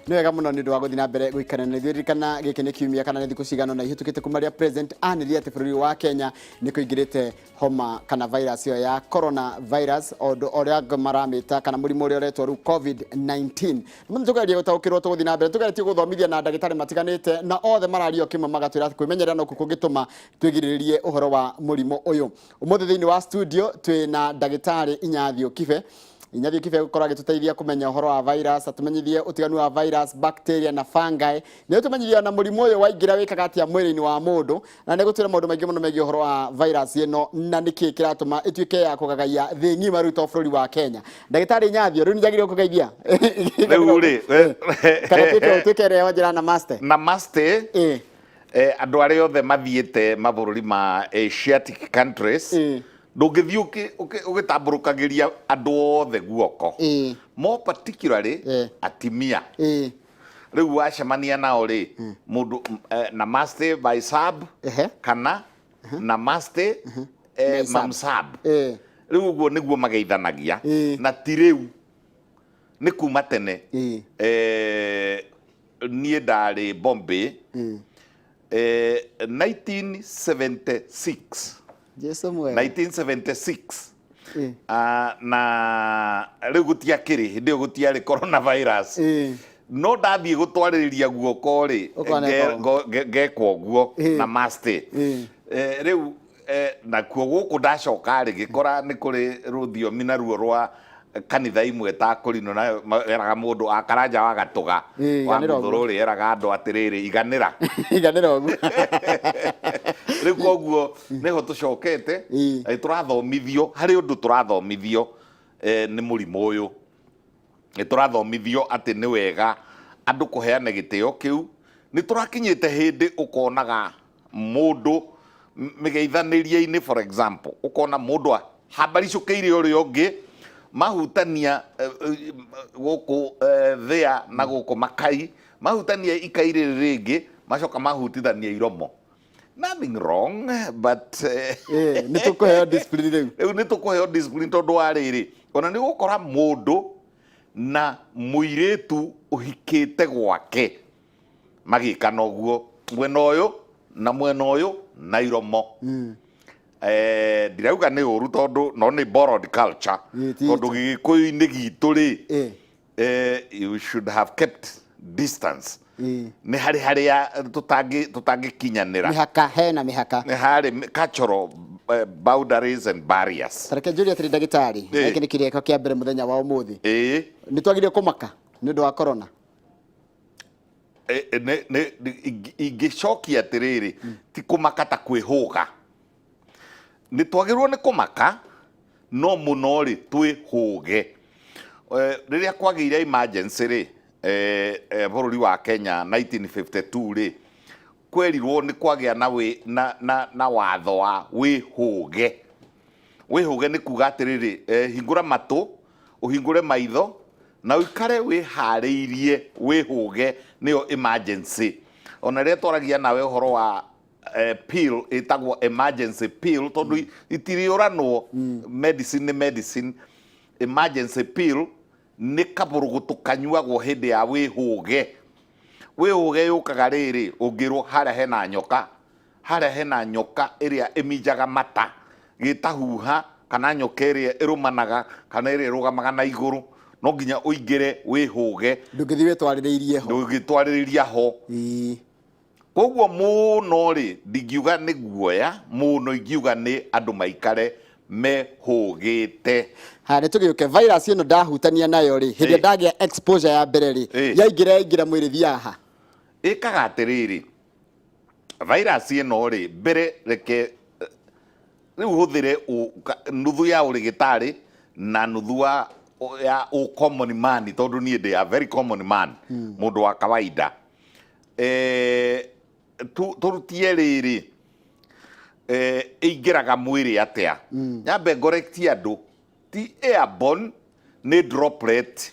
Nĩ wega mũno nĩ ũndũ wa gũthiĩ na mbere gũikarana ithuĩ ririkana gĩkĩ nĩ kiumia kana nĩ thikũ cigana na ihĩtũkĩte kumaria president anĩrĩria atĩ bũrũri wa Kenya nĩ kũingĩrĩte homa kana virus ĩyo ya corona virus ũrĩa maramĩta kana mũrimũ ũrĩa ũretwo rĩu COVID-19. Mũndũ tũgererie gũtaũkĩrwo tũgũthiĩ na mbere tũgeretie gũthomithia na ndagĩtarĩ matiganĩte na othe marario kĩmwe magatwĩra kwĩmenyerera no kũngĩtũma twĩgirĩrĩrie ũhoro wa mũrimũ ũyũ. Ũmũthĩ thĩinĩ wa studio twĩna ndagĩtarĩ Inyathio Kibe. Inyathio Kibe gũkorwo agĩtũteithia kũmenya ũhoro wa virus, atumenyithie ũtiganu wa virus, bacteria na fungi. Nĩ ũtũmenyithia na mũrimũ ũyũ waingĩra wĩkaga atĩa mwĩrĩ-inĩ wa mũndũ na nĩ gũtwĩra maũndũ maingĩ mũno megiĩ ũhoro wa virus ĩno na nĩkĩ kĩratũma ĩtuĩke ya kũgagaia thĩ ng'ima rĩu to bũrũri wa Kenya. Ndagĩtarĩ Inyathio rĩu nĩjagĩrĩirwo kũgeithia. Rĩu rĩ kana twĩke rĩa wanjĩra namaste. Namaste. Andũ arĩa othe mathiĩte mabũrũri ma Asiatic countries ndũngĩthiĩ ũgĩtambũrũkagĩria andũ othe guoko. More particularly atimia. Rĩu wacemania nao rĩ mũndũ namaste by sab kana namaste mamsab. Rĩu ũguo nĩguo mageithanagia na ti rĩu nĩ kuma tene. Niĩ ndarĩ Bombay 1976. 1976 na rĩu gũtiakĩrĩ hĩndĩ ĩyo gũtiarĩ coronavirus. No ndathiĩ gũtwarĩrĩria guoko rĩ ngekwo ũguo namaste. Rĩu nakuo gũkũ ndacoka rĩ gĩkora nĩ kũrĩ rũthiomi naruo rwa kanitha imwe ta kũrinũ nayo eraga mũndũ akaranja wa gatũga wa mũthũrũ rĩ eraga andũ atĩrĩrĩ iganĩra ũguo. Rĩu koguo nĩho tũcokete tũrathomithio harĩ ũndũ tũrathomithio nĩ mũrimũ ũyũ. Nĩ tũrathomithio atĩ nĩ wega andũ kũheana gĩtĩo kĩu. Nĩ tũrakinyĩte hĩndĩ ũkonaga mũndũ mĩgeithanĩrie-inĩ for example ũkona mũndũ hambaricũkĩire ũrĩa ũngĩ mahutania gũkũ thĩa na gũkũ makai mahutania ikaire rĩngĩ macoka mahutithania iromo. Nothing wrong but nĩ tũkũheo discipline rĩu. Rĩu nĩ tũkũheo discipline tondũ wa rĩrĩ ona nĩ gũkora mũndũ na mũirĩtu ũhikĩte gwake magĩkana ũguo mwena ũyũ na mwena ũyũ na iromo. Ndirauga nĩ ũru tondũ no nĩ borrowed culture tondũ gĩgĩkũyũ-inĩ gitũ rĩ you should have kept distance. Nĩ harĩ harĩa tũtangĩkinyanĩra. Mĩhaka hena mĩhaka. Nĩ harĩ cultural boundaries and barriers. Tareke njũria atĩrĩ ndagĩtarĩ gĩkĩ nĩ kĩrĩko kĩa mbere mũthenya wa ũmũthĩ. Nĩ twagĩrĩire kũmaka nĩ ũndũ wa corona. Ingĩcokia atĩrĩrĩ ti kũmaka ta kwĩhũga. Nĩ twagĩrĩirwo nĩ kũmaka no mũno rĩ twĩhũge. Rĩrĩa kwagĩire emergency rĩ bũrũri wa Kenya 1952 rĩ kwerirwo nĩ kwagĩa na watho wa wĩhũge. Wĩhũge nĩ kuga atĩrĩrĩ hingũra matũ ũhingũre maitho na ũikare wĩharĩirie wĩhũge nĩyo emergency. Ona rĩrĩa twaragia nawe ũhoro wa pill ĩtagwo emergency pill tondũ itirĩũranwo medicine nĩ medicine. Emergency pill nĩ kabũrũgũtũ kanyuagwo hĩndĩ ya wĩhũge. Wĩhũge yũkaga rĩrĩ ũngĩrwo harĩa hena nyoka ĩrĩa ĩminjaga mata gĩtahuha kana nyoka ĩrĩa ĩrũmanaga kana ĩrĩa ĩrũgamaga na igũrũ no nginya ũingĩre wĩhũge. Ndũngĩthiĩ wĩtwarĩrĩirie ho. Ndũngĩtwarĩrĩria ho. Koguo mũno rĩ ndingiuga nĩ guoya mũno ingiuga nĩ andũ maikare mehũgĩte. Nĩ tũgĩũke virus ĩno ndahutania nayo rĩ hĩndĩ ndagĩa exposure ya mbere rĩ yaingĩra mwĩrĩ thiaha. Ĩkaga atĩrĩrĩ virus ĩno rĩ mbere reke rĩu hũthĩre nuthu ya ũrĩgĩtarĩ na nuthu ya common man tondũ niĩ ndĩ a very common man mũndũ wa kawaida. Tũrutie rĩrĩ ĩingĩraga mwĩrĩ atĩa. Nyambe ngorekti andũ ti airborne nĩ droplet.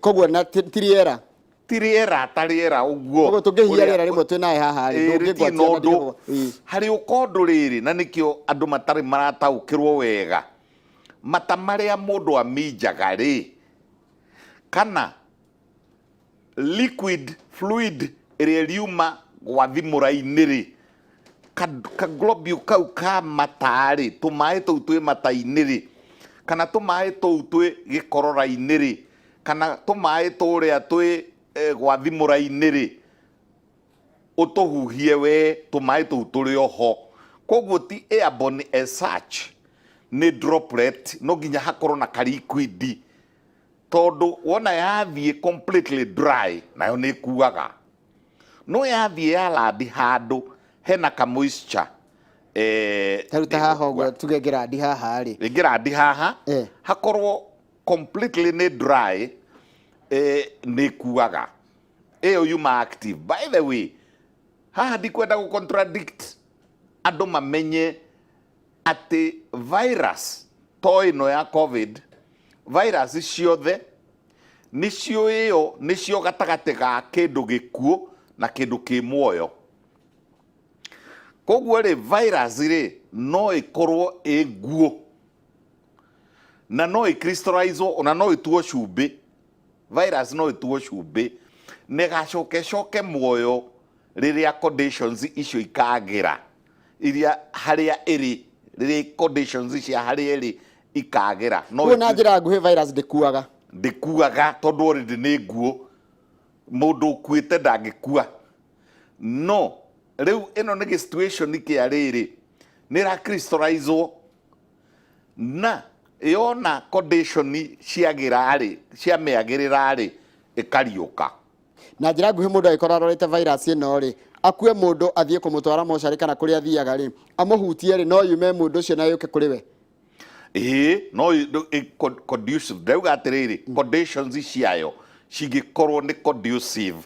Koguo ti rĩera. Ti rĩera ta rĩera ũguo. Koguo tũngĩhia rĩera rĩmwe twĩnaye haha ndũngĩgwatia harĩ ũkondo rĩrĩ na nĩkĩo andũ matarĩ marataũkĩrwo wega. Mata marĩa mũndũ aminjaga rĩ kana liquid fluid ĩrĩa riuma gwa thimũra-inĩ rĩ, ka globule kau ka mata-rĩ, tũmaĩ tũu twĩ mata-inĩ rĩ, kana tũmaĩ tũu twĩ gĩkorora-inĩ rĩ, kana tũmaĩ tũrĩa twĩ gwa thimũra-inĩ rĩ, ũtũhuhie we tũmaĩ tũu tũrĩ oho. Koguo ti airborne as such, nĩ droplet, no nginya hakorwo na liquid, tondũ wona yathiĩ completely dry nayo nĩ ĩkuaga. No yathiĩ yalandi handũ hena ka moisture, taruta haha ũguo tuge ngĩrandi haha rĩ, ngĩrandi haha hakorwo completely nĩ dry, nĩ ĩkuaga. Ĩyo yuma active. By the way, haha ndikwenda gũ contradict andũ mamenye atĩ virus to ĩno ya COVID, virus ciothe nĩcio ĩyo nĩcio gatagatĩ ga kĩndũ gĩkuũ na kĩndũ kĩ muoyo. Koguo rĩ virus rĩ no ĩkorwo ĩ nguũ na no ĩcrystallize na no ĩtuo cumbĩ. Virus no ĩtuo cumbĩ na ĩgacoke muoyo rĩrĩa conditions icio ikagĩra, iria harĩa ĩrĩ, rĩrĩa conditions cia harĩa ĩrĩ ikagĩra. No na njĩra nguhĩ virus ndĩkuaga tondũ already nĩ nguũ. Mũndũ ũkuĩte ndangĩkua. No rĩu ĩno nĩ situation kĩa rĩrĩ nĩ ra crystallize na yona condition ciagĩra rĩ, ciamĩagĩrĩra rĩ, ĩkariũka. Na njĩra nguhĩ mũndũ agĩkorwo arorete virus ĩno rĩ, akue mũndũ athiĩ kũmũtwara mocarĩ kana kũrĩa athiaga rĩ, amũhutie rĩ, no yume mũndũ ũcio na yũke kũrĩ we. No conducive. Ndauga atĩrĩrĩ, conditions ciayo cingĩkorwo nĩ conducive.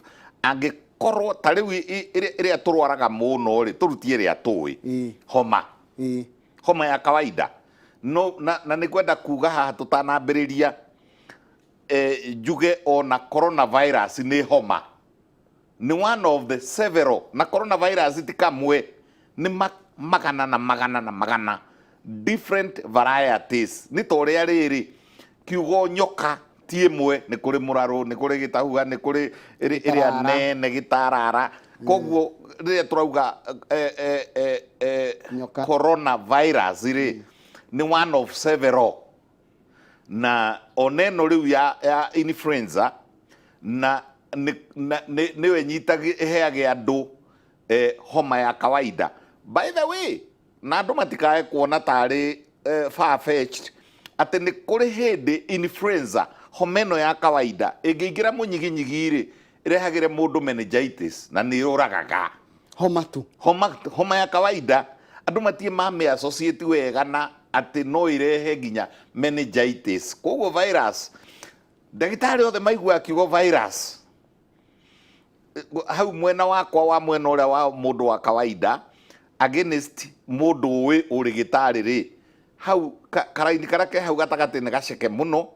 Angĩkorwo ta rĩu ĩrĩa tũrwaraga mũno rĩ, tũrutie ĩrĩa tũĩ, homa ya kawaida. No na nĩkwenda kuga haha tũtanambĩrĩria njuge ona coronavirus nĩ homa. Nĩ one of the several, na coronavirus ti kamwe, nĩ magana na magana na magana different varieties. Nĩ ta ũrĩa rĩrĩ kiugo nyoka ti ĩmwe, nĩ kũrĩ mũrarũ, nĩ kũrĩ gĩtahuga, nĩ kũrĩ ĩrĩa nene gĩtarara. Koguo rĩrĩa tũrauga coronavirus rĩ nĩ one of several. Na oneno rĩu ya influenza na nĩwe ĩheage andũ homa ya kawaida. By the way, na andũ matikae kuona tarĩ far-fetched atĩ nĩ kũrĩ hĩndĩ influenza, homa ĩno ya kawaida ĩngĩingĩra mũnyiginyigi rĩ, ĩrehagĩre mũndũ meningitis na nĩ ũragaga. Homa ya kawaida andũ matie mamĩ associate wega na atĩ no irehe nginya meningitis. Koguo virus, ndagĩtarĩ othe maigua akiugo virus, hau mwena wakwa wa mwena ũrĩa wa mũndũ wa kawaida against mũndũ ũĩ ũrĩgĩtarĩ rĩ, hau karaini karake hau gatagatĩ nĩ gaceke mũno.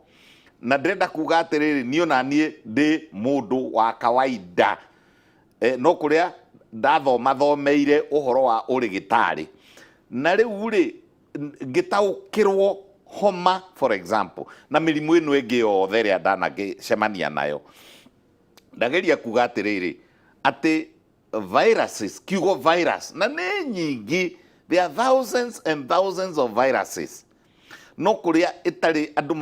Na ndĩrenda kuga atĩrĩrĩ, niĩ ona niĩ ndĩ mũndũ wa kawaida, no kũrĩa thomeire ũhoro wa ũrĩgĩtarĩ. Na rĩu rĩ ngĩtaũkĩrwo homa for example na mĩrimũ ĩno ĩngĩ yothe ĩrĩa ndanagĩcemania nayo, ndageria kuga atĩrĩrĩ atĩ viruses, kiugo virus na nĩ nyingĩ, there are thousands and thousands of viruses. No kũrĩa ĩtarĩ andũ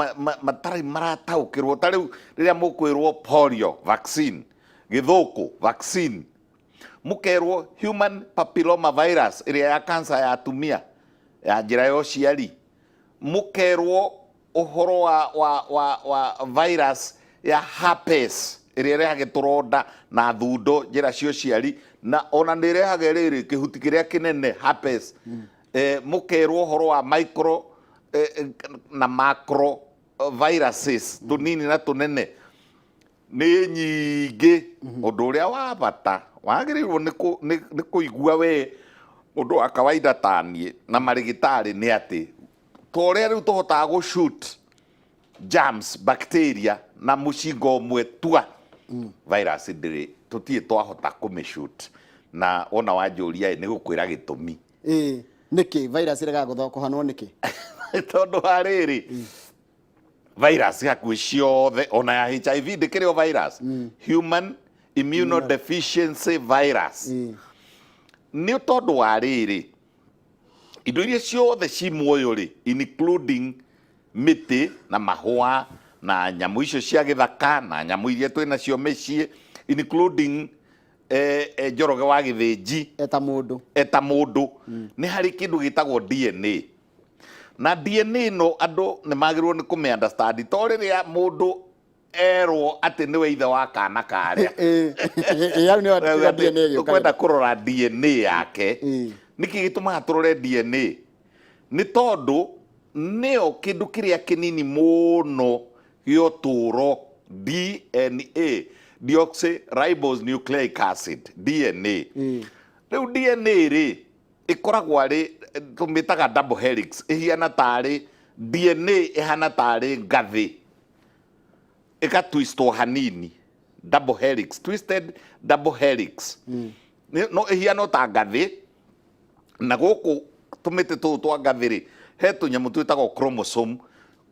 matarĩ marataũkĩrwo. Ta rĩu rĩrĩa mũkwĩrwo polio vaccine, gĩthũkũ vaccine, mũkerwo human papilloma virus ĩrĩa ya cancer ya atumia ya njĩra ya ũciari, mũkerwo ũhoro wa virus ya herpes ĩrĩa ĩrehage tũronda na thundo njĩra cia ũciari, na ona nĩ ĩrehage rĩrĩ kĩhuti kĩrĩa kĩnene herpes. Mũkerwo ũhoro wa micro na macro viruses, tũnini na tũnene, nĩ nyingĩ. Ũndũ ũrĩa wa bata wagĩrĩirwo nĩ kũigua we mũndũ wa kawaida ta niĩ na marĩgĩtarĩ nĩ atĩ ta ũrĩa rĩu tũhotaga gũ-shoot germs, bacteria na mũcinga ũmwe tua, virus ndĩrĩ, tũtirĩ twahota kũmĩ-shoot. Na ona wanjũria nĩ gũkwĩra gĩtũmi. Nĩkĩ virus ĩrega kũhanwo nĩkĩ? Tondũ harĩrĩ virus hakuhĩ ciothe ona ya HIV ndĩkĩrĩ o virus human immunodeficiency virus nĩ tondũ wa rĩrĩ indo iria ciothe ci muoyo rĩ including mĩtĩ na mahũa na nyamũ icio cia gĩthaka na nyamũ iria twĩ nacio mĩciĩ including Njoroge wa Gĩthĩnji eta mũndũ nĩ harĩ kĩndũ gĩtagwo DNA na DNA no andũ nĩ magĩrĩirwo nĩ kũmĩ understand to rĩrĩa mũndũ erwo atĩ nĩwe ithe wa kana karĩa ũkwenda kũrora DNA yake nĩkĩ gĩtũmaga tũrore DNA nĩ tondũ nĩyo kĩndũ kĩrĩa kĩnini mũno gĩa ũtũũro DNA deoxyribose nucleic acid DNA rĩu DNA rĩ ĩkoragwo arĩ tũmĩtaga double helix ĩhiana tarĩ DNA ĩhana tarĩ ngathĩ ĩgatwistwo hanini double helix twisted double helix no ĩhiana ta ngathĩ na gũkũ tũmĩtĩ tũu twa ngathĩ rĩ he tũnyamũ twĩtagwo chromosome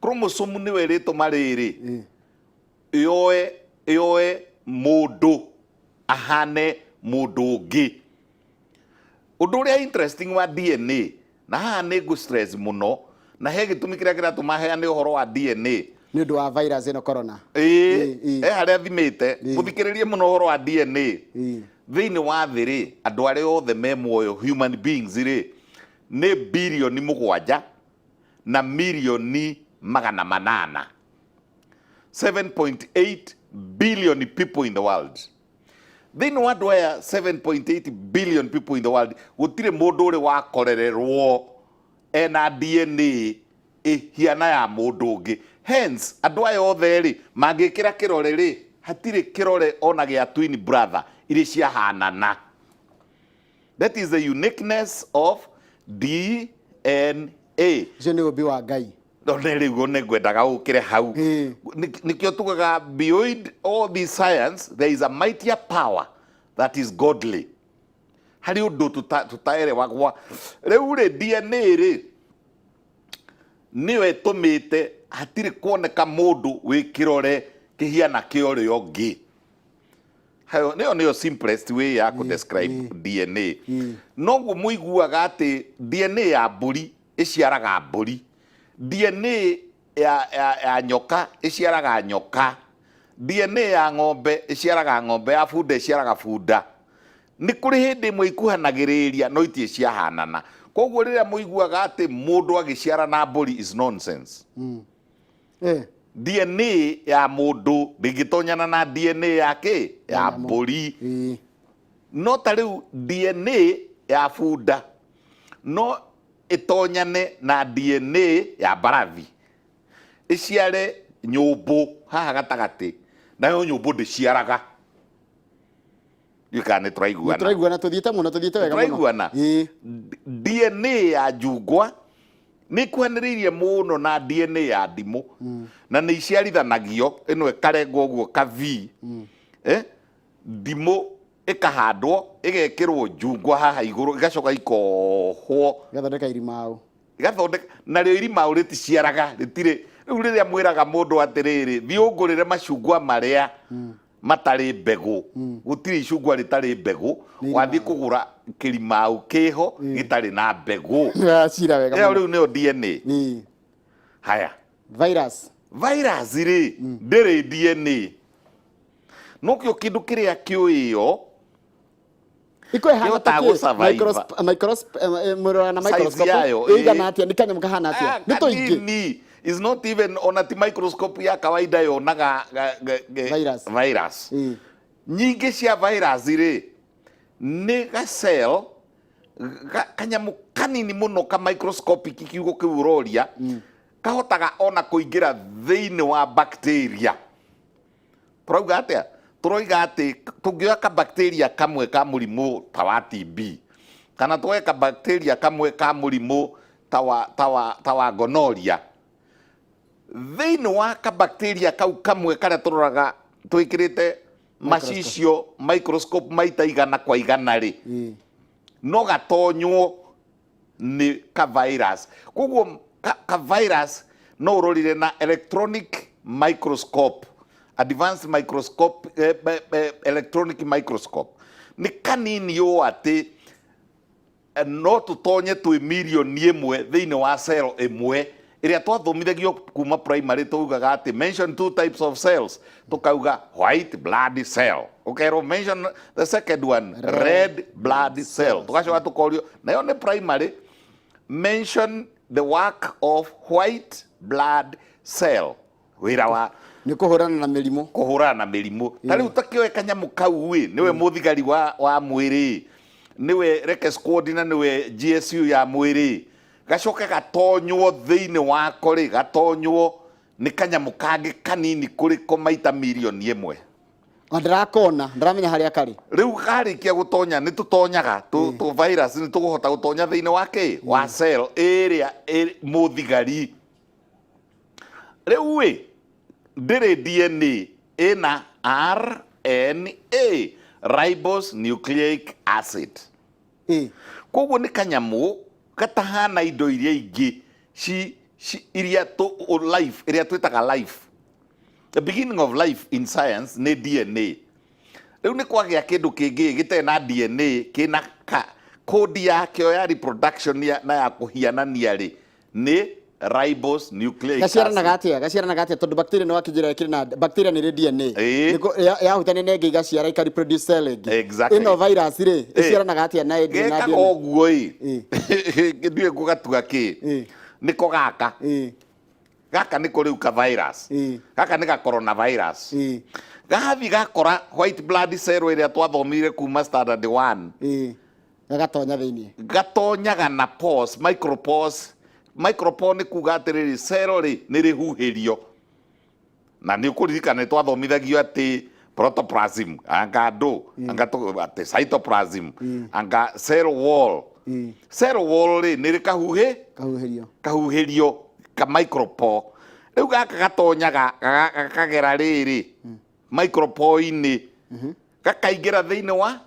chromosome nĩwe rĩtũma rĩrĩ ĩoe mũndũ ahane mũndũ ũngĩ ũndũ ũrĩa interesting wa DNA na haha nĩ ngũ stress mũno na he gĩtũmi kĩrĩa kĩratũma heane ũhoro wa DNA nĩ ũndũ wa virus ĩno corona harĩa thimĩte gũthikĩrĩrie mũno ũhoro wa DNA thĩinĩ wa thĩ rĩ andũ arĩa othe me muoyo human beings rĩ nĩ birioni 7 na milioni 800 7.8 billion people in the world thĩinĩ wa andũ aya 7.8 billion people in the world gũtirĩ mũndũ ũrĩ wakorererwo ena DNA ĩhiana ya mũndũ ũngĩ hence andũ aya othe rĩ mangĩkĩra kĩrore rĩ hatirĩ kĩrore ona gĩa twin brother iria ciahanana that is the uniqueness of DNA ũcio nĩ ũmbi wa Ngai rĩu nĩ ngwendaga ũkĩre hau nĩkĩo tugaga beyond all this science there is a mightier power that is godly harĩ ũndũ tũtaerewagwo rĩu rĩ DNA rĩ nĩwe tũmĩte hatirĩ kuoneka mũndũ wĩ kĩrore kĩhiana kĩa ũrĩa ũngĩ nĩyo simplest way ya describe DNA noguo mũiguaga atĩ DNA ya mbũri ĩciaraga mbũri DNA ya nyoka ĩciaraga nyoka DNA ya ng'ombe ĩciaraga ng'ombe ya bunda ĩciaraga bunda nĩ kũrĩ hĩndĩ ĩmwe ikuhanagĩrĩria no itirĩ ciahanana koguo rĩrĩa mũiguaga atĩ mũndũ agĩciara na mbũri is nonsense DNA ya mũndũ ndĩngĩtonyana na DNA yake ya mbũri no ta rĩu DNA ya bunda no itonyane na DNA ya mbarathi iciare nyũmbũ haha gatagatĩ nayo nyũmbũ ndĩciaraga yukane turaiguana tũthiĩte wega mũno DNA ya njungwa nĩ kuhanĩrĩirie mũno na DNA ya ndimũ na nĩ iciarithanagio ĩno ĩkarengwo ũguo ka V ndimũ ĩkahandwo ĩgekĩrwo njungwa haha igũrũ igacoka ikohwo igathondeka irimau narĩo irimau rĩticiaraga rĩtirĩ rĩu rĩrĩa mwĩraga mũndũ atĩrĩrĩ thiĩ ũngũrĩre macungwa marĩa matarĩ mbegũ gũtirĩ icungwa rĩtarĩ mbegũ wathiĩ kũgũra kĩrimau kĩho gĩtarĩ na mbegũ ĩyo rĩu nĩyo DNA haya virus rĩ ndĩrĩ DNA no kĩo kĩndũ kĩrĩa kĩũĩyo is not even ona ti microscope ya kawaida yonaga virus nyingĩ cia virus rĩ nĩ ga cell kanyamu kanini mũno ka microscopic kiugo kĩu ũroria kahotaga ona kũingĩra thĩinĩ wa bacteria tũrauga atĩa tũroiga atĩ tũngĩoya ka bacteria kamwe ka mũrimũ ta wa TB kana tũoye ka bacteria kamwe ka mũrimũ ta wa gonorrhea thĩinĩ wa ka bacteria kau kamwe karĩa tũroraga twĩkĩrĩte macicio microscope maita igana kwa igana rĩ no gatonywo nĩ ka virus koguo ka virus no urorire na electronic microscope, advanced microscope, electronic microscope ni kanini yo ati no tutonye twi milioni imwe thiini wa cell imwe iria twathomithagio kuma primary tugaga ati mention 2 types of cells tukauga white blood cell, okay, mention the second one red blood cell, tugacoka tukorio nayo ni primary, mention the work of white blood cell, wira wa ni kuhurana na mirimu, tari utakioe kanyamu kau wi niwe muthigari wa mwiri, niwe reke squad na niwe GSU ya mwiri, gacoke gatonywo thiini wako ri, gatonywo ni kanyamu kangi kanini kuri ko maita milioni imwe. Ndrakona ndramenya haria kari riu karikia gutonya ni tutonyaga tu virus ni tuguhota gutonya thiini wake wa cell area muthigari. Riu wi ndiri DNA ina RNA, ribose nucleic acid. Koguo ni kanyamu katahana indo iria ingi iria life iria twitaga life. The beginning of life in science ni DNA. Riu ni kwagia kindu kingi gite na DNA kina code yakio ya reproduction na ya kuhianania ri ni ribose nucleic acid. Gaciaranaga atia tondu bacteria no akijira kiri na bacteria ni DNA niko ya hutane nenge igaciara ika reproduce cell igi. Ino virus ri iciaranaga atia na DNA oguo ndue kugatuga ki niko gaka gaka niko riu ka virus gaka ni ga coronavirus gathi gakora white blood cell iria twathomire kuma standard 1 gatonya thiini gatonyaga na pores, micropore ni kuga atiriri cell ri ni rihuhirio na ni ukuririkana twathomithagio ati protoplasm anga ati cytoplasm anga cell wall ri ni kahuhirio ka micropore. Riu gaka gatonyaga gakagera riri micropore ini gakaingira thiini wa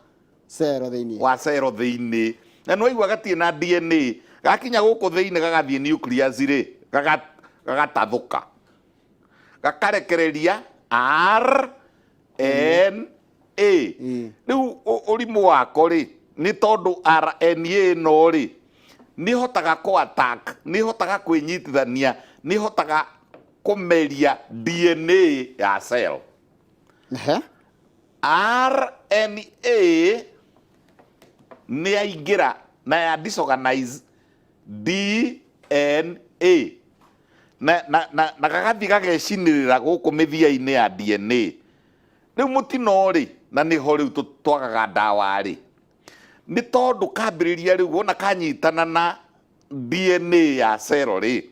cell thiini na no igwa gatie na DNA gakinya guku thiini gagathie nucleus ri gagatathuka gakarekereria RNA. Riu urimu wako ri ni tondu RNA no ri ni hotaga ko attack, ni hotaga kwinyitithania, ni hotaga kumeria DNA ya cell. RNA ni aingira na ya disorganize DNA na gagathi gagecinirira guku mithia-ini ya DNA. Riu mutino ri na ni ho riu twagaga ndawa ri ni tondu kambiriria riu wona kanyitana na DNA ya cell ri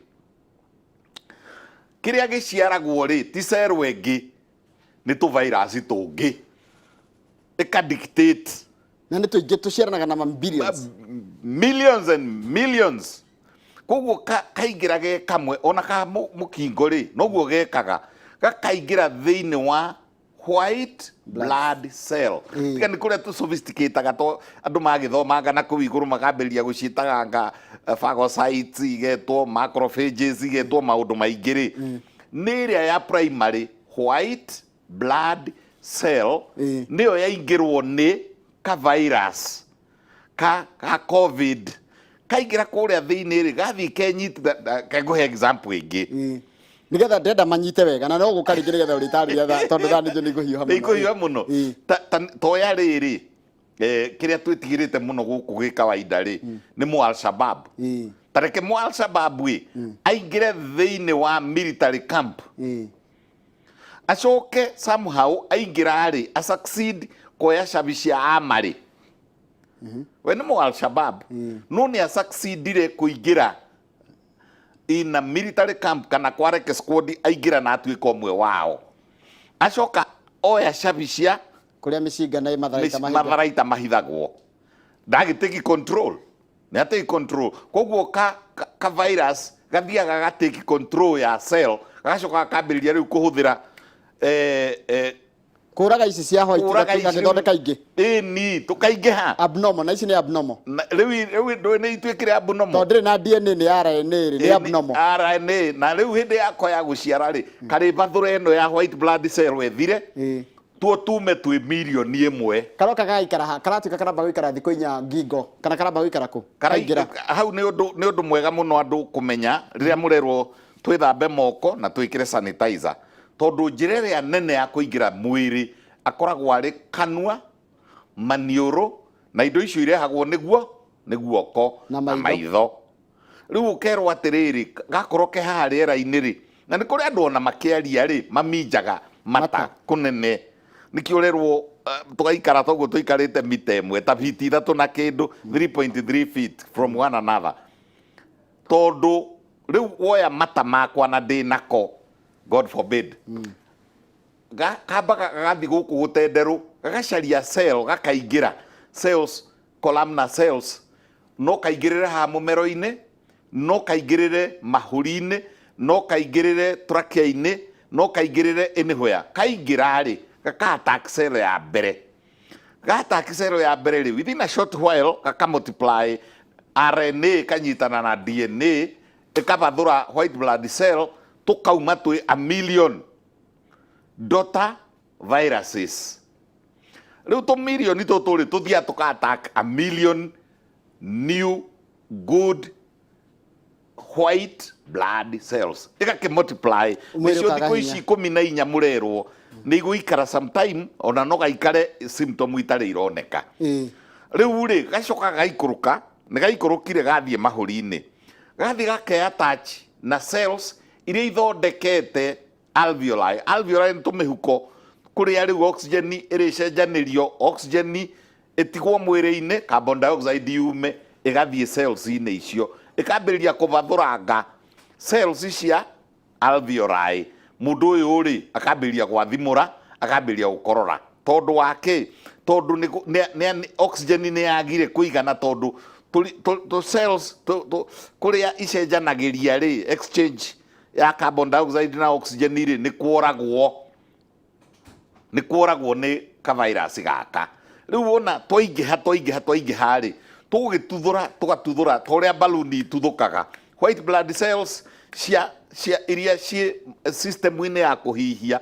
kiria giciaragwo ri ti cell wengi ni tu virus tungi ika dictate na ni tuingi tuciaranaga na billions and millions. Koguo kaingira ge kamwe ona ka mukingo ri noguo gekaga gakaingira thiini wa white blood cell. Tika ni kuria tu sophisticated to andu magithomanga na ku iguru magambiriria gucitaganga phagocytes igetwo macrophages igetwo maundu maingiri ni iria ya primary white blood cell niyo yaingirwo ni ka virus ka covid kaingira kuria thiini ri gathi kenyita kaguhe example ingi nigetha ndenda manyite wega na no gukaringire getha uritari getha tondu thani njo niguhiwa muno toya riri kiria twitigirite muno guku gi kawaida ri ni mu Al-Shabaab tareke mu Al-Shabaab wi aingire thiini wa military camp acoke somehow aingira ri a succeed koya shabicia amari we ni mu Al-Shabaab no ni a succeedire kuingira in a military camp kana kwareke squad aingira na atuika umwe wao acoka oya shabicia kuria micinga na matharaita mahithagwo ndagiteki control ni ateki control koguo ka virus gathiaga gateki control ya cell gacoka kambiriria riu kuhuthira kuraga ici cia white gagithondeka ingĩ ni tukaingĩha abnormal na ici nĩ abnormal rĩu nĩ ituĩkire abnormal tondũ ndĩrĩ na DNA nĩ RNA nĩ abnormal RNA na rĩu hĩndĩ yakwa ya gũciara rĩ karĩ bathũra ĩno ya white blood cell ethire tuo tume twĩ mirioni ĩmwe karoka gagaikara ha karatuĩka karamba gũikara thikũ inya ngingo kana karamba gũikara kũ karaingĩra hau nĩ ũndũ mwega mũno andũ kũmenya rĩrĩa mũrerwo twĩthambe moko na twĩkĩre sanitizer tondũ njĩra ĩrĩa nene ya kũingĩra mwĩrĩ akoragwo arĩ kanua maniũrũ na indo icio irehagwo nĩ guoko na maitho rĩu ũkerwo atĩrĩrĩ gakorwo ke haha rĩera-inĩ rĩ na nĩ kũrĩ andũ ona makĩaria rĩ maminjaga mata kũnene nĩkĩo ũrerwo tũgaikara toguo tũikarĩte mita ĩmwe ta biti 3 na kĩndũ 3.3 feet from one another tondũ rĩu woya mata makwa na ndĩ nako God forbid kamba gagathiĩ gũkũ gũtenderũ gagacaria cell gakaingĩra cells columnar cells no kaingĩrĩre ha mũmero-inĩ no kaingĩrĩre mahũri-inĩ no kaingĩrĩre trachea-inĩ no kaingĩrĩre anywhere kaingĩra rĩ gaka-attack cell ya mbere ga-attack cell ya mbere rĩ within a short while gaka-multiply RNA kanyitana na DNA ĩkabathũra white blood cell tũkauma twĩ a million daughter viruses rĩu tũmirioni tũtũ rĩ tũthiaga tũka-attack a million new good white blood cells ĩgakĩ-multiply nĩcio thikũ ici 14 mũrerwo nĩ igũikara sometime ona no gaikare symptom itarĩ ironeka rĩu rĩ gacoka gaikũrũka nĩ gaikũrũkire gathiĩ mahũri-inĩ gathiĩ gake-attach na cells iria ithondekete alveoli nĩ tũmĩhuko kũrĩa rĩu oxygen ĩrĩcenjanĩrio oxygen ĩtigwo mwĩrĩ-inĩ carbon dioxide yume ĩgathiĩ cells-inĩ icio ĩkambĩrĩria kũbathũranga cells cia alveoli mũndũ ũyũ rĩ akambĩrĩria gwathimũra akambĩrĩria gũkorora tondũ wake tondũ oxygen nĩ yagire kũigana tondũ cells kũrĩa icenjanagĩria rĩ exchange ya carbon dioxide na oxygen rĩ nĩ kworagwo nĩ ka-virus gaka rĩu ona twaingĩha rĩ tũgatuthũra torĩa balloon ituthũkaga white blood cells cia iria ciĩ system-inĩ ya kũhihia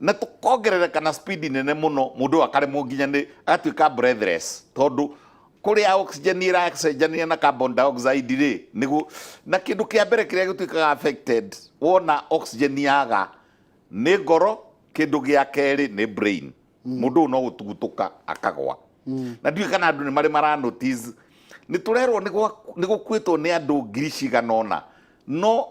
na tũkongerereka na speed nene mũno mũndũ akaremwo nginya nĩ agatuĩka breathless tondũ kũrĩa oxygen ĩracenjania na carbon dioxide rĩ na kĩndũ kĩa mbere kĩrĩa gĩtuĩkaga affected wona oxygen yaga nĩ ngoro kĩndũ gĩa kerĩ nĩ brain mũndũ no gũtugutũka akagwa na ndiũĩ kana andũ nĩ marĩ maranotice nĩ tũrerwo nĩ gũkuĩtwo nĩ andũ ngiri cigana ũna no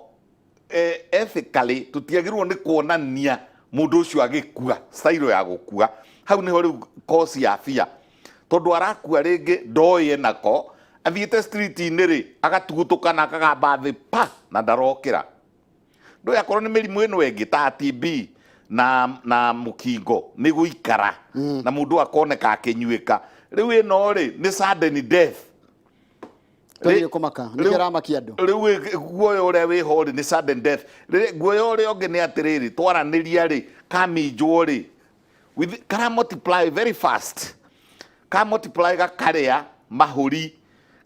ethically tũtiagĩrĩirwo nĩ kuonania mũndũ ũcio agĩkua style ya gũkua hau nĩho rĩu cause ya fear tondũ arakua rĩngĩ ndoĩ nako athiĩte street-inĩ rĩ agatugutũka na akagamba thĩ pa na ndarokĩra ndũĩ akorwo nĩ mĩrimũ ĩno ĩngĩ ta TB na mũkingo nĩ gũikara na mũndũ akoneka akĩnyuĩka rĩu ĩno rĩ nĩ sudden death rĩu kũmaka nĩ kĩramakia andũ rĩu guoya ũrĩa wĩho rĩ nĩ sudden death guoya ũrĩa ũngĩ nĩ atĩrĩrĩ twaranĩria rĩ kaminjwo rĩ kara multiply very fast ka multiply gakarĩa mahũri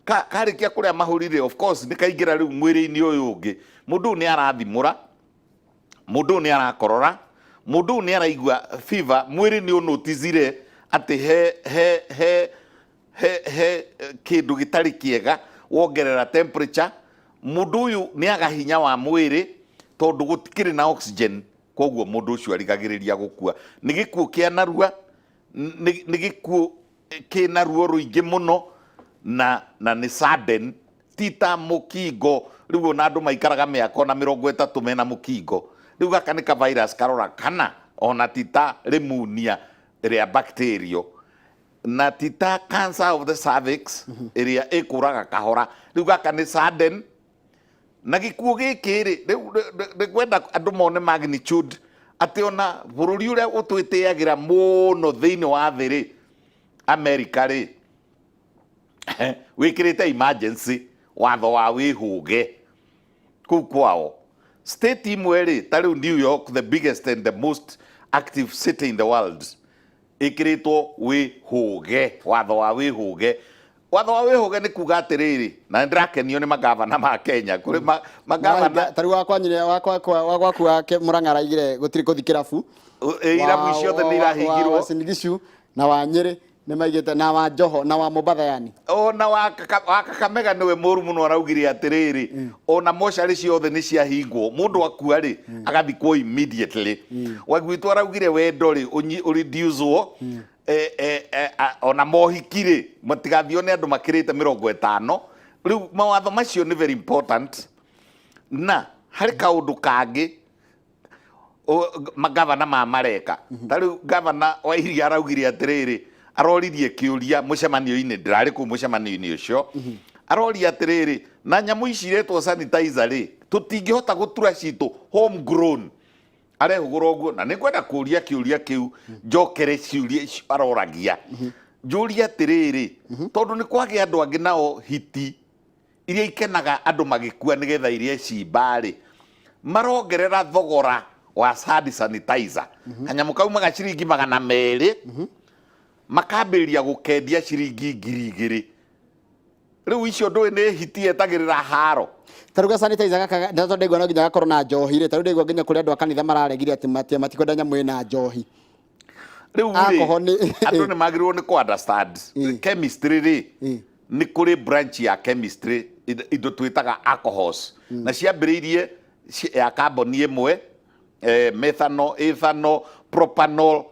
karĩkia kũrĩa mahũri rĩ of course nĩ kaingĩra rĩu mwĩrĩ-inĩ ũyũ ũngĩ mũndũ nĩ arathimũra mũndũ nĩ arakorora mũndũ nĩ araigua fever mwĩrĩ nĩ ũnotizire atĩ he kĩndũ gĩtarĩ kĩega wongerera temperature mũndũ ũyũ nĩ aga hinya wa mwĩrĩ tondũ gũtikĩrĩ na oxygen koguo mũndũ ũcio arigagĩrĩria gũkua nĩ gĩkuũ kĩa narua nĩ gĩkuũ kĩna ruo rũingĩ mũno na nĩ sudden ti ta mũkingo rĩu ona andũ maikaraga mĩaka ona 30 mena mũkingo rĩu gaka nĩ ka-virus karora kana ona ti ta pneumonia ĩrĩa bacteria na ti ta cancer of the cervix ĩrĩa ĩkũraga kahora rĩu gaka nĩ sudden na gĩkuũ gĩkĩ rĩ rĩu kwenda andũ mone magnitude atĩ ona bũrũri ũrĩa ũtwĩtĩagĩra mũno thĩinĩ wa thĩ rĩ America rĩ wĩkĩrĩte emergency watho wa wĩhũge kũu kwao state imwe rĩ ta rĩu New York the biggest and the most active city in the world ikiritwo wihuge, watho wa wihuge. Watho wa wihuge ni kuga atiriri, na ndirakenio ni magavana ma Kenya kuri magavana tari wakwa nyine wakwa kwake Murang'a araigire gutiri kuthi kirabu irabu ciothe ni irahingirwo wa Singishu na wa Nyeri ni maigite na wa Joho na wa Mombasa yani ona wa Kakamega niwe muru muno araugire atiriri ona mochari ciothe ni ciahingwo mundu akua ri agathikwo immediately wagwitwo araugire we ndori reducewo ona mohikire matigathio ni andu makirite 50 riu mawatho macio ni very important na hari kaundu kangi magavana ma mareka tariu gavana wa Iria araugire atiriri aroririe kiuria mucemanio-ini ndirari ku mucemanio-ini ucio aroria atiriri na nyamu ici iretwo sanitizer ri tutingihota gutura citu home grown arehugura uguo na nikwenda kuria kiuria kiu njokere ciuria aroragia njuria atiriri tondu ni kwagi andu angi nao hiti iria ikenaga andu magikua nigetha iria ici mbari marongerera thogora wa hand sanitizer kanyamu kau magaciringi 200 makambĩrĩria gũkendia ciringi 2000 rĩu icio ndũĩ nĩ hiti etagĩrĩra haro taruga sanitizer gaka ndato ndegwa no nginya gakorwo na njohi rĩ taru ndegwa nginya kũrĩ andũ a kanitha mararegire atĩ matikwenda nyamũ ĩna njohi rĩu andũ nĩ magĩrĩirwo nĩ ku understand chemistry rĩ nĩ kũrĩ branch ya chemistry indo twĩtaga alcohols na ciambĩrĩirie ya kamboni ĩmwe methanol ethanol propanol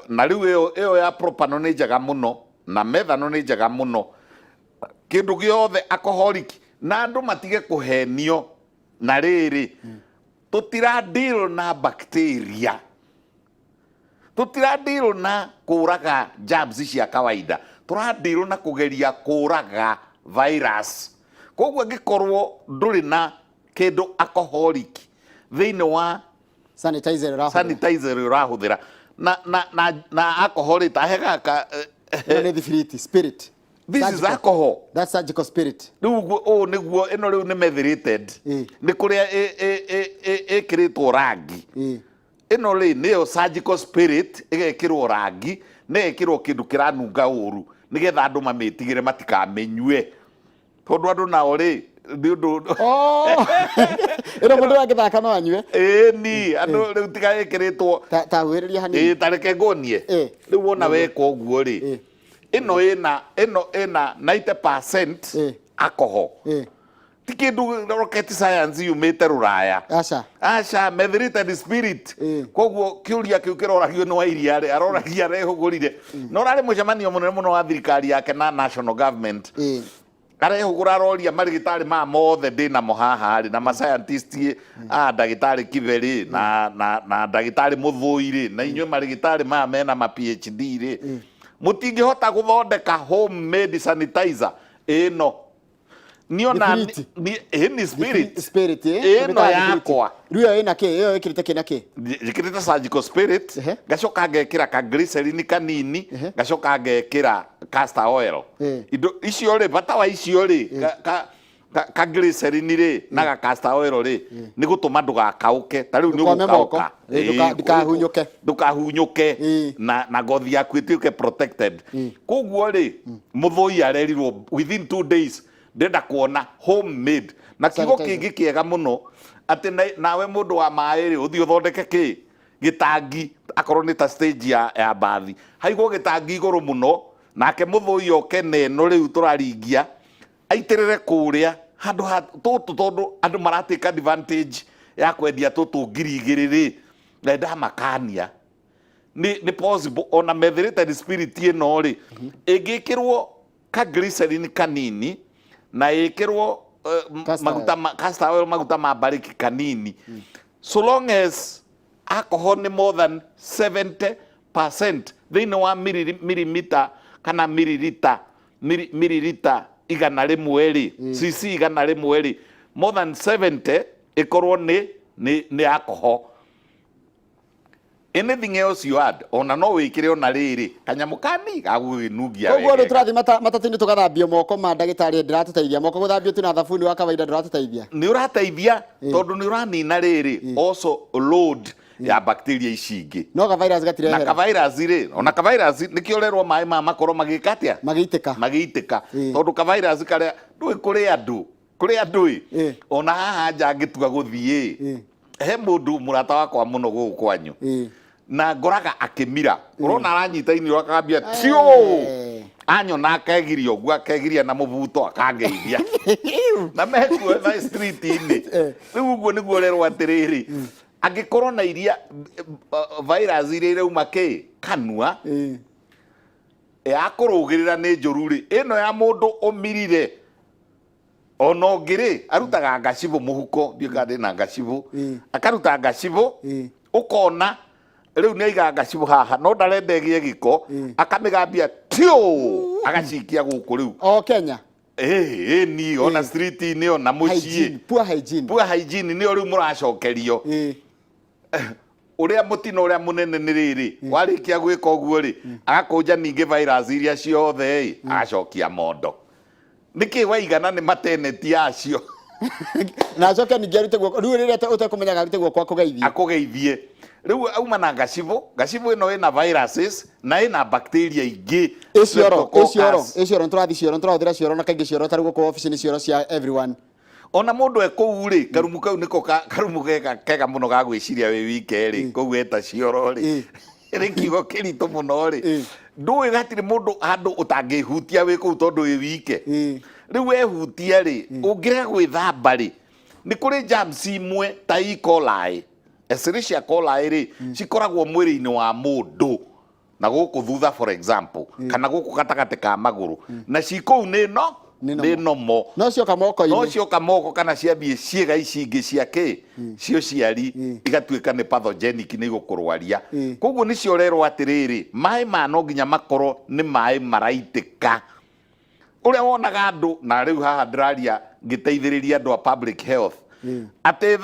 na riu iyo ya propanol ni njega muno na methanol ni njega muno kindu giothe alcoholic na andu matige kuhenio na riri tutira deal na bacteria tutira deal na kuraga germs cia kawaida tura deal na kugeria kuraga virus koguo ngikorwo nduri na kindu alcoholic thiini wa sanitizer urahuthira na alcohol itahega ka spirit this is alcohol that's surgical spirit niguo niguo ino riu ni methylated ni kuria ikiritwo rangi ino ri niyo surgical spirit igekirwo rangi negekirwo kindu kiranunga uru nigetha andu mamitigire matikamenyue tondu andu nao ri ino mundu agithaka no anyue ni andu riu tiga ikiritwo ta hwiriria hanini tareke ngonie riu wona weka uguo ri ino ina 90% alcohol ti kindu rocket science yumite ruraya aca methylated spirit koguo kiuria kiu kiroragio ni wa Iria ri aroragia rehugurire no rari mucemanio munene muno wa thirikari yake na national government arehugura roria marigitari ma mothe ndina mohaha ri na ma scientist ndagitari Kiveri na ndagitari Muthui na inywe marigitari ma mena ma PhD ri mutingihota guthondeka homemade sanitizer ino niona ni spirit ino yakwa riu ina ke iyo ikirite kina ke ikirite surgical spirit gacoka ngekira ka glycerin kanini gacoka ngekira castor oil indo icio ri bata wa icio ri ka glycerin ri na ga castor oil ri ni gutuma ndugakauke ta riu ni gukauka ndukahunyuke na ngothi yaku ituike protected koguo ri Muthui arerirwo within 2 days ndenda kuona homemade na kigo kingi kiega muno ati nawe mundu wa mai ri uthi uthondeke ki gitangi akorwo ni ta stage ya bathi haigwo gitangi iguru muno nake Muthui oke neno riu turaringia aitirire kuria handu tutu tondu andu maratake advantage ya kwendia tutu 2000 ri na ndamakania ni possible ona methylated spirit ino ri igikirwo ka glycerin kanini na ikirwo castor oil maguta ma bariki kanini so long as alcohol ni more than 70% thiini wa milimita kana mililita igana rimwe ri cc igana rimwe ri more than 70 ikorwo ni alcohol. Anything else you add ona no wikire ona riri kanyamu kani gaguginugia wega koguo turathi matatini tugathambio moko ma ndagitari ndiratuteithia moko guthambio tu na thabuni wa kawaida ndiratuteithia ni urateithia tondu ni uranina riri also load ya bacteria ici ingĩ no ka virus na gatirehera ka virus rĩ ona ka virus nĩkĩo rerwo maĩ ma makorwo magĩka atĩa magĩitĩka tondũ ka virus karĩa ndũĩ kũrĩ andũ ona haha nja ngĩtua gũthiĩ he mũndũ mũrata wakwa mũno gũkũ kwanyu na ngoraga akĩmira ũrona aranyita ini akambia tio anyona akagiria ũguo akagiria na mũbuto akangeithia na mekuo na street-inĩ rĩu ũguo nĩguo rerwo atĩrĩrĩ angĩkorwo na iria virus iria irauma kanua yakũrũgĩrĩra nĩ njũru rĩ ĩno ya mũndũ ũmirire ona ũngĩ arutaga ngacibũ mũhuko ndiũka ndĩna ngacibũ akaruta ngacibũ ũkona rĩu nĩ aiga ngacibũ haha no ndarenda ĩgĩe gĩko akamĩgambia tio agacikia gũkũ rĩu o Kenya ni ona street-inĩ ona mũciĩ poor hygiene nĩyo rĩu mũracokerio ũrĩa mũtino ũrĩa mũnene nĩ rĩrĩ warĩkia gwĩka ũguo rĩ agakũnja ningĩ virus iria ciothe agacokia mondo nĩkĩ waigana nĩ mateneti yacio na acoke ningĩ arute guoko rĩu rĩrĩa ũtekũmenyaga arute guoko akũgeithie rĩu auma na ngacibũ ĩno ĩna viruses na ĩna bacteria ingĩ cioro tũrathi cioro tũrahũthĩra cioro na kaingĩ cioro tarĩ gũkũ ofici-inĩ cioro cia everyone ona mũndũ ekũu rĩ karumu kau nĩko karumu kega mũno ga gwĩciria wĩ wike rĩ kũu eta cioro rĩ rĩ kiugo kĩritũ mũno rĩ ndũĩ gatirĩ mũndũ handũ ũtangĩhutia wĩ kũu tondũ wĩ wike rĩu wehutia rĩ ũngĩrega gwĩthamba rĩ nĩ kũrĩ germs imwe ta E. coli Escherichia coli rĩ cikoragwo mwĩrĩ-inĩ wa mũndũ na gũkũ thutha for example kana gũkũ gatagatĩ ka magũrũ na cikũu nĩ nomo no cioka moko kana ciambie ciĩga ici ingĩ cia cio ciari igatuĩka nĩ pathogenic nĩ igũkũrwaria koguo nĩcio rerwo atĩrĩrĩ maĩ ma no nginya makorwo nĩ maĩ maraitĩka ũrĩa wonaga andũ na rĩu haha ndĩraria ngĩteithĩrĩria andũ a public health atĩ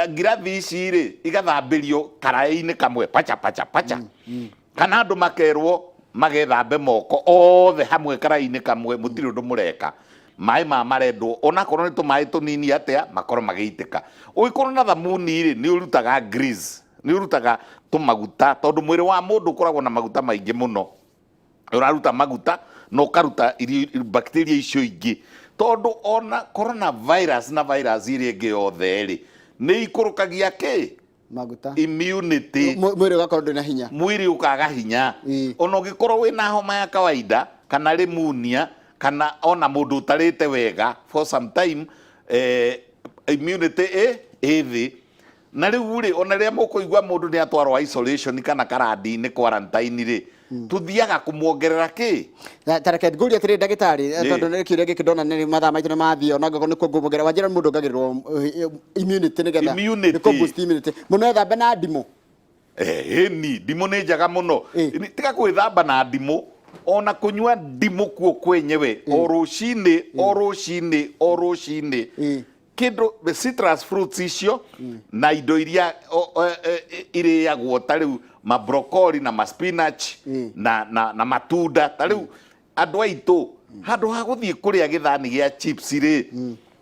ngirathi ici rĩ igathambĩrio karaĩ-inĩ kamwe pacha kana andũ makerwo magethambe moko othe hamwe karaĩ-inĩ kamwe mũtirĩ ũndũ mũreka maĩ marendwo onakorwo nĩ tũmaĩ tũnini atĩa makorwo magĩitĩka ũgĩkorwo na thamuni rĩ nĩ ũrutaga grease nĩ ũrutaga tũmaguta tondũ mwĩrĩ wa mũndũ ũkoragwo na maguta maingĩ mũno ũraruta maguta na ũkaruta bacteria icio ingĩ tondũ ona coronavirus na virus iria ingĩ yothe rĩ nĩ ikũrũkagia maguta immunity mwĩrĩ ũgakorwo ndũrĩ na hinya mwĩrĩ ũkaga hinya ona ũngĩkorwo wĩna homa ya kawaida kana pneumonia kana ona mũndũ ũtarĩte wega for some time immunity thĩ na rĩu rĩ ona rĩrĩa mũkũigua mũndũ nĩ atwarwo isolation kana karandi-inĩ quarantine rĩ tuthiaga kumuongerera tareke ngũria atĩrĩ ndagĩtarĩ tondũ nĩ kĩũria gĩkĩ ndona nĩ mathaa maitũ nĩ mathiĩ ona ngoko nĩ kũngũmũgera wanjĩra mũndũ ongagĩrĩrwo immunity nĩgetha nĩ kũ-boost immunity mũno ethambe na ndimũ ndimũ nĩ njega mũno tiga gwĩthamba na ndimũ ona kunyua ndimũ kuo kwenyewe o rũcinĩ kĩndũ citrus fruits icio na indo iria irĩagwo ta rĩu ma broccoli na ma spinach na matunda ta rĩu andũ aitũ handũ ha gũthiĩ kũrĩa gĩthani gĩa chips rĩ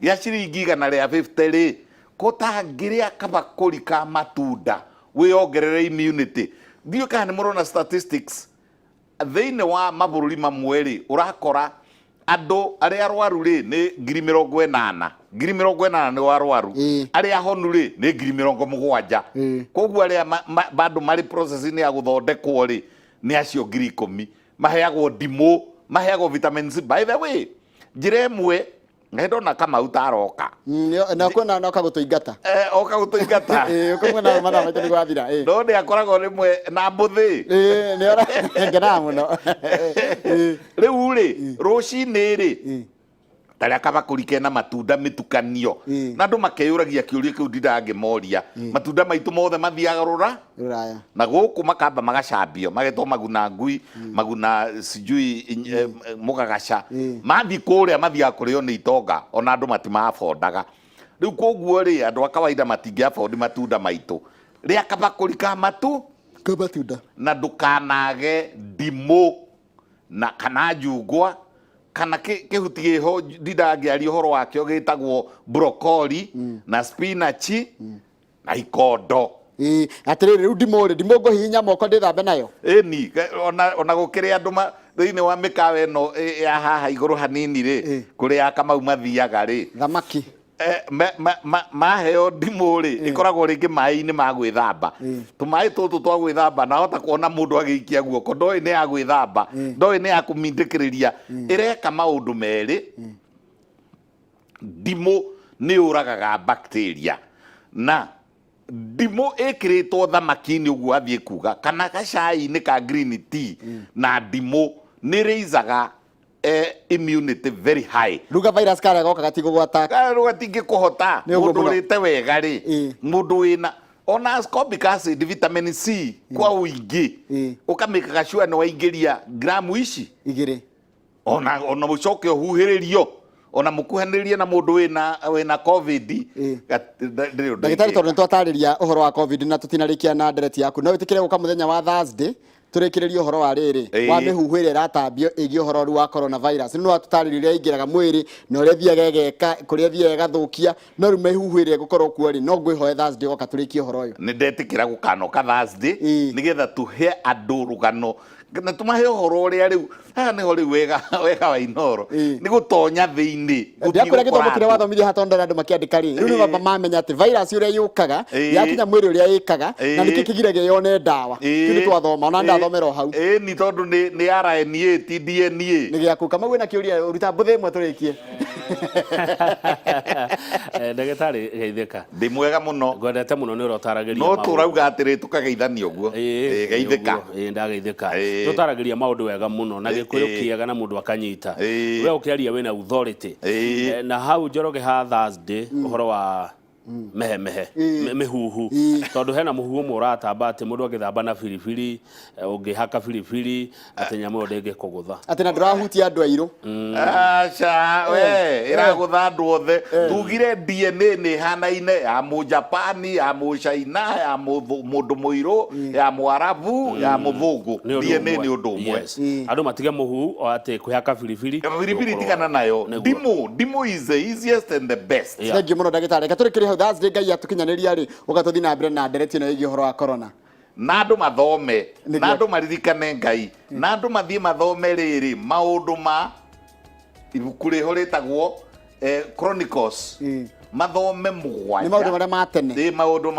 gĩa ciringi 150 rĩ kũtangĩrĩa kabakũri ka matunda wĩongerere immunity ndiũ kana nĩ mũrona statistics thĩinĩ wa mabũrũri mamwe rĩ ũrakora andũ arĩa arwaru rĩ nĩ 80,000 nĩ arwaru arĩa ahonu rĩ nĩ 70,000 koguo arĩa bado marĩ process-inĩ ya gũthondekwo rĩ nĩ acio 10,000 maheagwo ndimũ maheagwo vitamin C by the way njĩra ĩmwe ndona Kamau taroka na kwena noka gũtũingata oka gũtũingata ũkamwena mathaa maitũ nĩ gwathira no nĩ akoragwo rĩmwe na mbũthĩ nĩ ngenaga mũno rĩu rĩ rũcinĩ rĩ tarĩa kabakũri kena matunda mĩtukanio na andũ makeyũragia kĩũria kĩu ndingĩmoria matunda maitũ mothe mathiaga Rũraya na gũkũ makamba magacambio magetwo maguna ngui maguna sijui mũgagaca mathi kũrĩa mathiaga kũrĩo nĩ itonga ona andũ matimafondaga rĩu koguo rĩ andũ a kawaida matingĩafondi matunda maitũ rĩa kabakũri ka matunda na ndũkanage ndimũ na kana njungwa kana kihuti giho ndindangĩaria ũhoro wakĩo gĩtagwo broccoli na spinach na ikondo atiriri riu ndimo nguhinya moko ndithambe nayo ni ona gukire andu thiini wa mikawa ino ya haha iguru hanini ri kuria Kamau mathiaga ri thamaki maheo ndimũ rĩ ĩkoragwo rĩngĩ maĩ-inĩ ma gwĩthamba tũmaĩ tũtũ twa gwĩthamba nahota kuona mũndũ agĩikia guoko ndoĩ nĩ ya gwĩthamba ndoĩ nĩ ya kũmindĩkĩrĩria ĩreka maũndũ merĩ ndimũ nĩ ũragaga bacteria na ndimũ ĩkĩrĩtwo thamaki-inĩ ũguo athiĩ kuga kana gacai-inĩ ka green tea na ndimũ nĩ rĩizaga immunity very high ruga virus kare goka gatigugwata gatingĩkũhota mũndũ ũrĩte wega rĩ mũndũ wĩna ona ascorbic acid vitamin C kwa ũingĩ ũkamĩkaga sure nĩ waingĩria gramu ici 2 ona mũcoke ũhuhĩrĩrio ona mũkuhanĩrĩrie na mũndũ wĩna covid ndagĩtarĩ tondũ nĩtwatarĩria ũhoro wa covid na tũtinarĩkia na ndereti yaku no wĩtĩkĩre gũka mũthenya wa Thursday tũrĩkĩrĩrie ũhoro wa rĩrĩ wa mĩhuhu ĩrĩa ĩratambio ĩgiĩ ũhoro wa coronavirus nĩ watũtarĩria ũrĩa ingĩraga mwĩrĩ na ũrĩa thiaga ĩgeka kũrĩa thiaga ĩgathũkia no rĩu mĩhuhu ĩrĩa ĩgũkorwo kuo rĩ no ngwĩhoe Thursday goka tũrĩkie ũhoro ũyũ nĩ ndetĩkĩra gũkanoka Thursday nĩgetha tũhe andũ rũgano na tũmahe ũhoro ũrĩa rĩu haha nĩho rĩu wega wa Inooro nĩ gũtonya thĩinĩ ndiakũrĩa gĩthomo kĩrĩa wathomithia hatonda andũ makĩandĩka rĩ rĩu nĩ mamenya atĩ virus ũrĩa yũkaga yakinya mwĩrĩ ũrĩa ĩkaga na nĩkĩ kĩgiragia yone ndawa nĩ twathoma ona ndathomera hau ni tondũ nĩ RNA ti DNA nĩ gĩaku Kamau wĩna kĩũria ruta mbũthĩ ĩmwe tũrĩkie ndagĩtarĩ geithĩka ndĩ mwega mũno ngwendete mũno nĩ ũrotaragĩria no tũrauga atĩrĩ tũkageithania ũguo geithĩka ndageithĩka tũtaragĩria maũndũ wega mũno na gĩkũyũ kĩega na mũndũ akanyita we ũkĩaria wĩna authority na hau Njoroge ha Thursday ũhoro wa mehe mĩhuhu tondũ hena mũhuhu ũmwe ũratamba atĩ mũndũ agĩthamba na biribiri ũngĩhaka biribiri atĩ nyamũ ĩyo ndĩngĩkũgũtha atĩ na ndũrahutia andũ airũ aca we ĩragũtha andũ othe tugire DNA nĩ hanaine ya Mũjapani ya Mũcaina ya mũndũ mũirũ ya Mũarabu ya Mũthũngũ DNA nĩ ũndũ ũmwe andũ matige mũhuhu o atĩ kwĩhaka biribiri tigana nayo ndimũ is the easiest and the best thank you mũno ndagĩtarĩ reka tũrĩkĩrie Thursday Ngai atukinyanĩria rĩ ũgatũthi na mbere na ndereti ĩno ĩgiĩ ũhoro wa corona na andũ mathome na andũ maririkane Ngai na andũ mathiĩ mathome rĩrĩ maũndũ ma ibuku rĩho rĩtagwo Chronicles mathome mũgwanja nĩ maũndũ marĩa ma tene maũndũ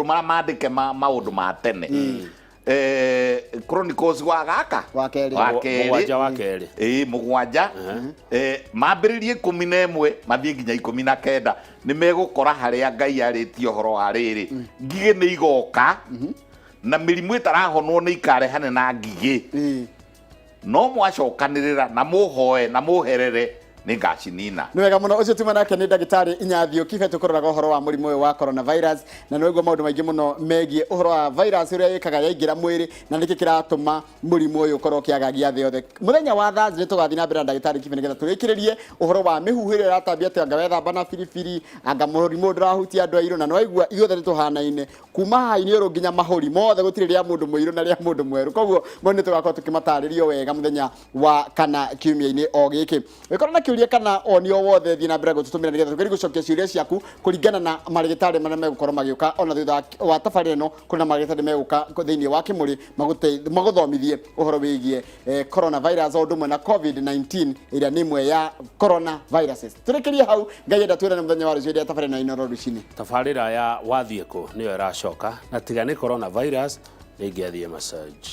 marĩa mandĩke maũndũ ma tene Chronicles wa gaka wa kerĩ mũgwanja mambĩrĩrie 11 mathiĩ nginya 19 nĩ megũkora harĩa Ngai arĩtie ũhoro wa rĩrĩ ngigĩ nĩ igoka na mĩrimũ ĩtarahonwo nĩ ikarehane na ngigĩ no mwacokanĩrĩra na mũhoe na mũherere nĩ ngacinina nĩ wega mũno ũcio tuma nake nĩ ndagĩtarĩ Inyathio Kibe tũkũroraga ũhoro wa mũrimũ ũyũ wa coronavirus na nĩguo maũndũ maingĩ mũno megiĩ ũhoro wa virus ũrĩa ĩkaga yaingĩra mwĩrĩ na nĩkĩ kĩratũma mũrimũ ũyũ ũkorwo ũkĩagagia thĩ yothe mũthenya wa Thursday tũgathiĩ na mbere na ndagĩtarĩ Kibe nĩgetha tũrĩkĩrĩrie ũhoro wa mĩhuhu ĩrĩa ĩratambia atĩ anga wethamba na biribiri anga mũrimũ ndũrahutia andũ airũ na nĩwaigua ithuothe nĩ tũhanaine kuma haha iniũrũ nginya mahũri mothe gũtirĩ rĩa mũndũ mũirũ na rĩa mũndũ mwerũ koguo mo nĩ tũgakorwo tũkĩmatarĩrio wega mũthenya wa kana kiumia-inĩ o gĩkĩ wĩkorwo na kĩũria kana onio wothe thiĩ na mbere gũtũtũmĩra nĩgetha tũgerie gũcokia ciũria ciaku kũringana na marĩgĩtarĩ marĩa megũkorwo magĩũka ona thutha wa tabarĩra ĩno kũrĩ na marĩgĩtarĩ megũka thĩinĩ wa kĩmũrĩ magũthomithie ũhoro wĩgiĩ coronavirus o ũndũ ũmwe na covid-19 ĩrĩa nĩ imwe ya coronaviruses tũrĩkĩrie hau Ngai enda twĩrane mũthenya wa rũciũ rĩrĩa tabarĩra ĩno Inooro rũcinĩ tabarĩra ya wathiĩ kũ nĩyo ĩracoka na tiga nĩ coronavirus nĩ ingĩathiĩ massage